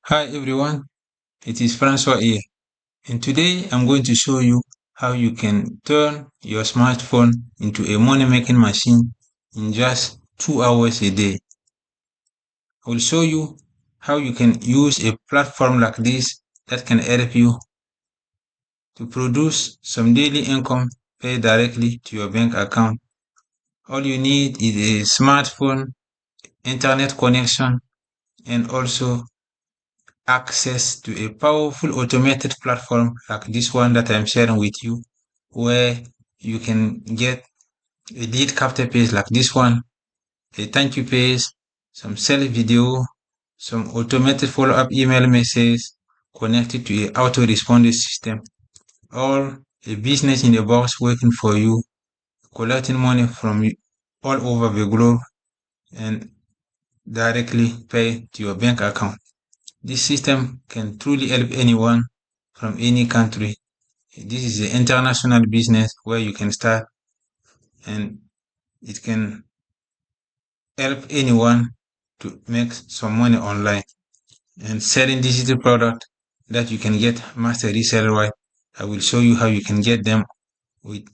Hi everyone, it is François here, and today I'm going to show you how you can turn your smartphone into a money-making machine in just 2 hours a day. I will show you how you can use a platform like this that can help you to produce some daily income paid directly to your bank account. All you need is a smartphone, internet connection, and also access to a powerful automated platform like this one that I'm sharing with you, where you can get a lead capture page like this one, a thank you page, some sell video, some automated follow-up email message connected to a autoresponder system, all a business in a box working for you, collecting money from you all over the globe and directly pay to your bank account. This system can truly help anyone from any country. This is an international business where you can start and it can help anyone to make some money online and selling digital product that you can get master reseller right. I will show you how you can get them with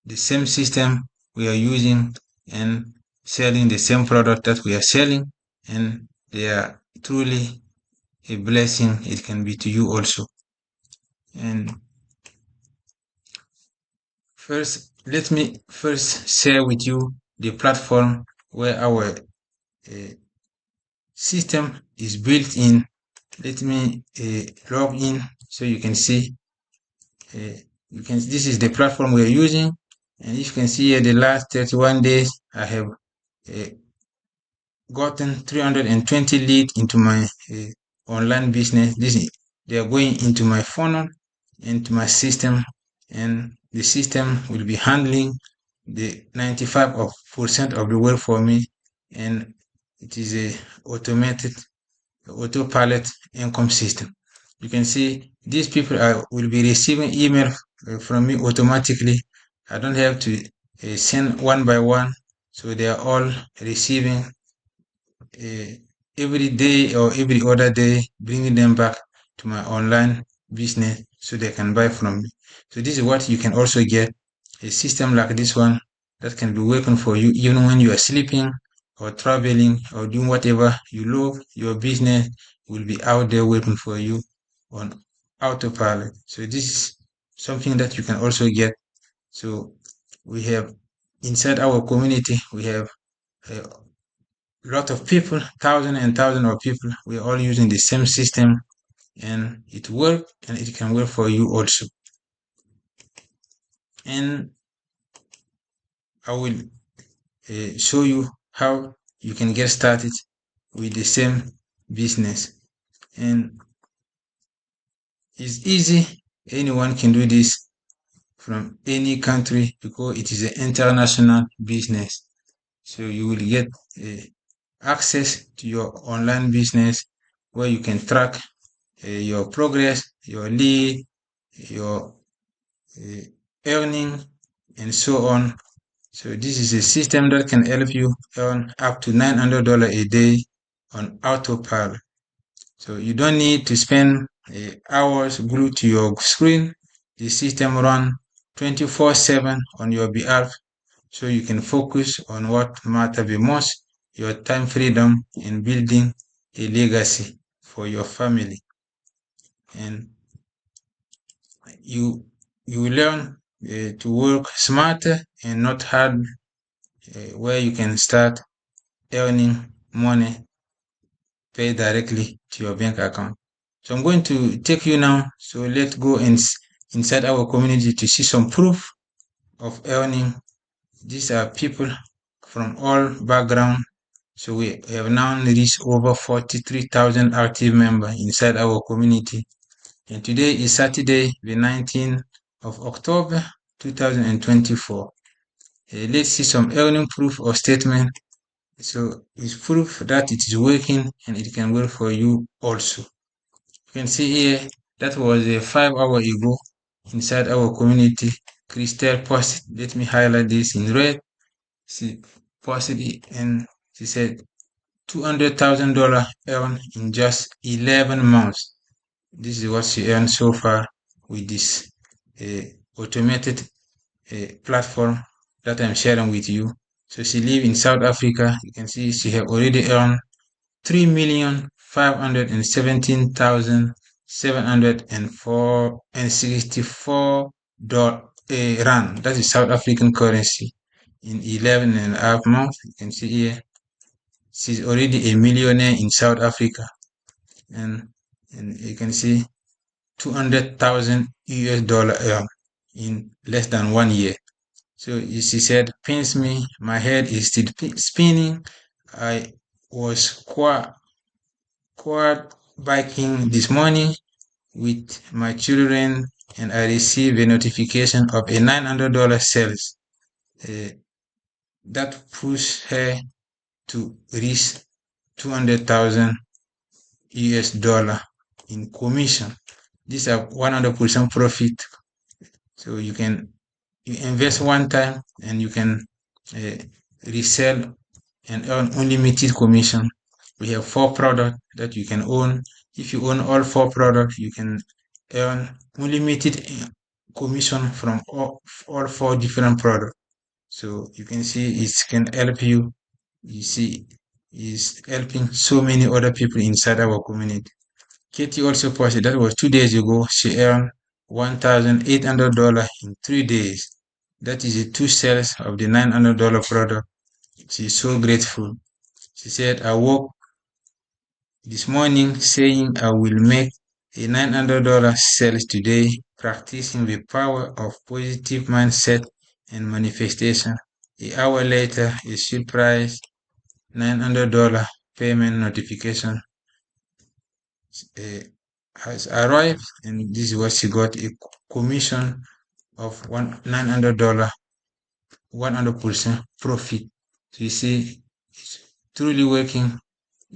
the same system we are using and selling the same product that we are selling, and they are truly a blessing it can be to you also. And first, let me first share with you the platform where our system is built in. Let me log in so you can see. This is the platform we are using, and you can see here the last 31 days I have gotten 320 leads into my online business. They are going into my funnel, into my system, and the system will be handling the 95% of the work for me, and it is a automated autopilot income system. You can see these people will be receiving email from me automatically. I don't have to send one by one, so they are all receiving every day or every other day, bringing them back to my online business so they can buy from me. So this is what you can also get, a system like this one that can be working for you even when you are sleeping or traveling or doing whatever you love. Your business will be out there working for you on autopilot. So this is something that you can also get. So we have inside our community, we have a lot of people, thousands and thousands of people. We're all using the same system, and it works, and it can work for you also. And I will show you how you can get started with the same business. And it's easy. Anyone can do this from any country because it is an international business. So you will get access to your online business where you can track your progress, your lead, your earning, and so on. So this is a system that can help you earn up to $900 a day on autopilot. So you don't need to spend hours glued to your screen. The system runs 24/7 on your behalf, so you can focus on what matters the most, your time freedom and building a legacy for your family. And you will learn to work smarter and not hard, where you can start earning money paid directly to your bank account. So I'm going to take you now. So let's go inside our community to see some proof of earning. These are people from all backgrounds. So we have now reached over 43,000 active members inside our community. And today is Saturday, the 19th of October, 2024. Let's see some earning proof or statement. So it's proof that it is working and it can work for you also. You can see here that was 5 hours ago inside our community. Crystal posted, let me highlight this in red. She posted it and she said $200,000 earned in just 11 months. This is what she earned so far with this automated platform that I'm sharing with you. So she lives in South Africa. You can see she has already earned 3,517,764 rand. That is South African currency in 11 and a half months. You can see here she's already a millionaire in South Africa, and you can see 200,000 US dollar in less than 1 year. So she said, "Pains me, my head is still spinning. I was quad biking this morning with my children, and I received a notification of a $900 sales that pushed her to reach 200,000 US dollar in commission. These are 100% profit. So you invest one time and you can resell and earn unlimited commission. We have 4 products that you can own. If you own all 4 products, you can earn unlimited commission from all 4 different products. So you can see it can help you. You see, it's helping so many other people inside our community. Katie also posted, that was 2 days ago, she earned $1,800 in 3 days. That is the 2 sales of the $900 product. She's so grateful. She said, "I woke this morning saying I will make a $900 sales today, practicing the power of positive mindset and manifestation. An hour later, a surprise $900 payment notification has arrived, and this is what she got, a commission of $900, 100% profit." So you see, it's truly working,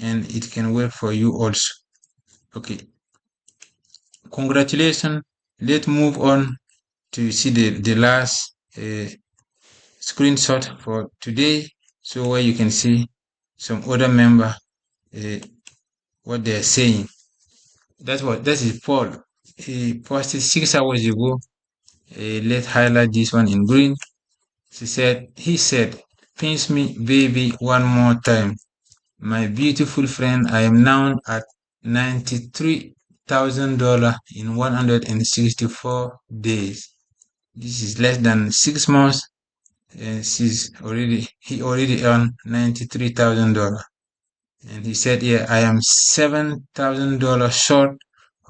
and it can work for you also. Okay, congratulations. Let's move on to see the last screenshot for today, so where you can see some other member what they're saying. That is Paul. He posted 6 hours ago. Let's highlight this one in green. He said, "Pinch me, baby, one more time. My beautiful friend, I am now at $93,000 in 164 days. This is less than 6 months, and he already earned $93,000. And he said, "Yeah, I am $7,000 short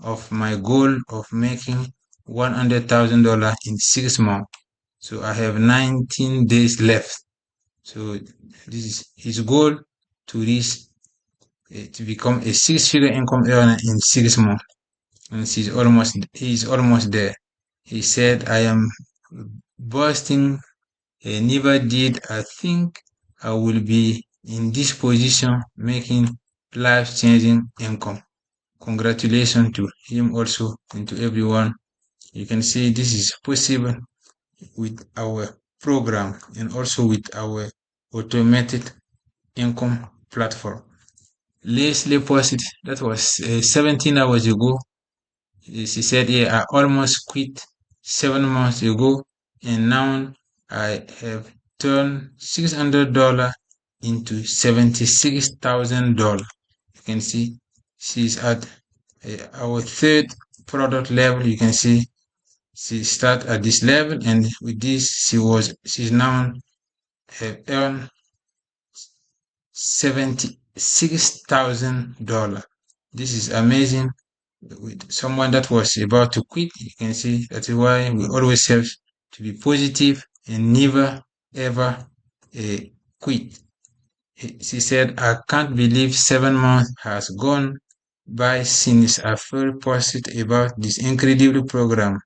of my goal of making $100,000 in 6 months. So I have 19 days left." So this is his goal, to reach to become a 6-figure income earner in 6 months, and he's almost there. He said, "I am bursting. I never did I think I will be in this position, making life-changing income." Congratulations to him also, and to everyone. You can see this is possible with our program and also with our automated income platform. Leslie posted, that was 17 hours ago. She said, "Yeah, I almost quit 7 months ago, and now I have turned $600 into $76,000. You can see she's at our 3rd product level. You can see she started at this level, and with this she's now have earned $76,000. This is amazing. With someone that was about to quit, you can see that is why we always have to be positive and never ever quit. She said, "I can't believe 7 months has gone by since I first posted about this incredible program."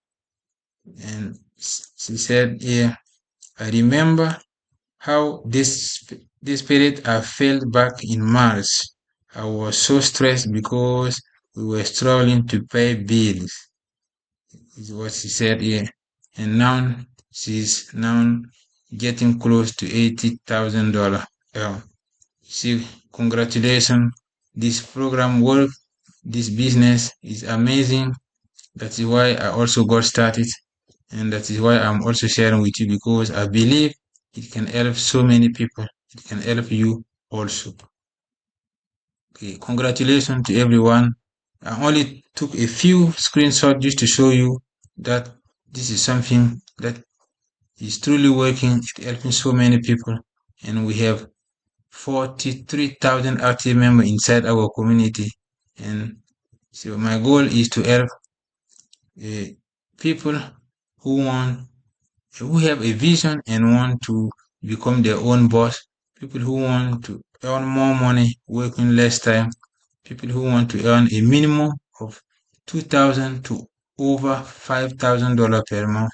And she said, "Yeah, I remember how desperate I felt back in March. I was so stressed because we were struggling to pay bills." Is what she said here. And now she's now getting close to $80,000. See, congratulations, this program work, this business is amazing. That is why I also got started, and that is why I'm also sharing with you, because I believe it can help so many people. It can help you also. Okay, congratulations to everyone. I only took a few screenshots just to show you that this is something that is truly working. It's helping so many people, and we have 43,000 active members inside our community. And so my goal is to help people who have a vision and want to become their own boss, people who want to earn more money working less time, people who want to earn a minimum of 2,000 to over $5,000 per month,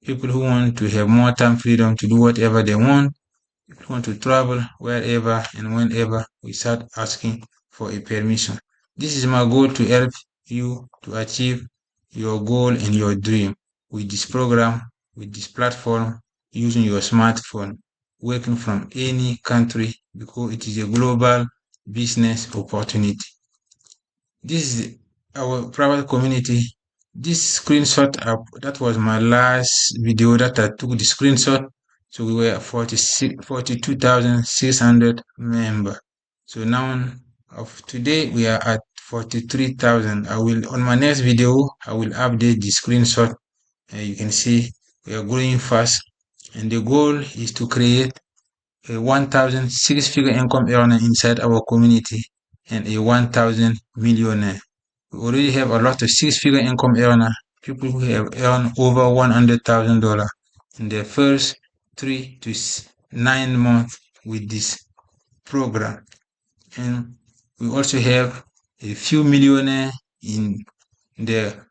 people who want to have more time freedom to do whatever they want, people who want to travel wherever and whenever without asking for a permission. This is my goal, to help you to achieve your goal and your dream with this program, with this platform, using your smartphone, working from any country, because it is a global business opportunity. This is our private community. This screenshot, that was my last video that I took the screenshot. So we were 42,600 members. So now of today we are at 43,000. I will, on my next video, I will update the screenshot. You can see we are growing fast, and the goal is to create a 1,000 six-figure income earner inside our community and a 1,000 millionaire. We already have a lot of six-figure income earner, people who have earned over $100,000 in their first 3 to 9 months with this program. And we also have a few millionaires in their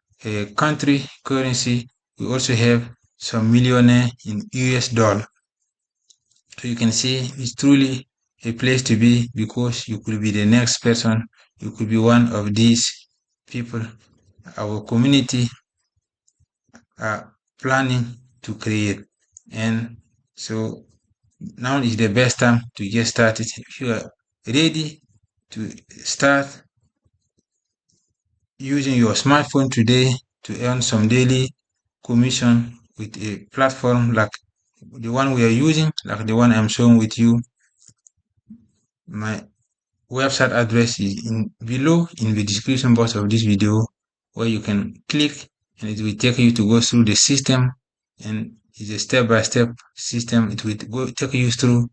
country currency. We also have some millionaire in US dollar. So you can see it's truly a place to be, because you could be the next person. You could be one of these people our community are planning to create. And so now is the best time to get started. If you are ready to start using your smartphone today to earn some daily commission with a platform like the one we are using, like the one I'm showing with you, my website address is below in the description box of this video, where you can click and it will take you to go through the system, and it's a step-by-step system. It will take you through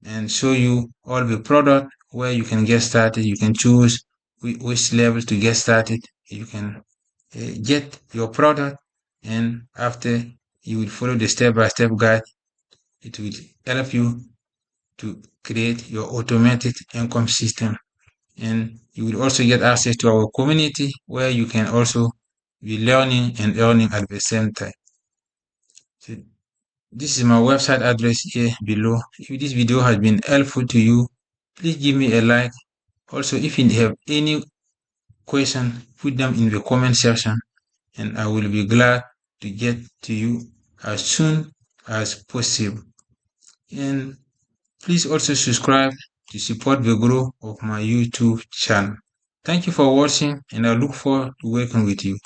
and show you all the product where you can get started. You can choose which level to get started. You can get your product, and after you will follow the step-by-step guide, it will help you to create your automatic income system. And you will also get access to our community, where you can also be learning and earning at the same time. So this is my website address here below. If this video has been helpful to you, please give me a like. Also, if you have any question, put them in the comment section, and I will be glad to get to you as soon as possible. And please also subscribe to support the growth of my YouTube channel. Thank you for watching, and I look forward to working with you.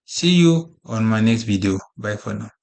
See you on my next video. Bye for now.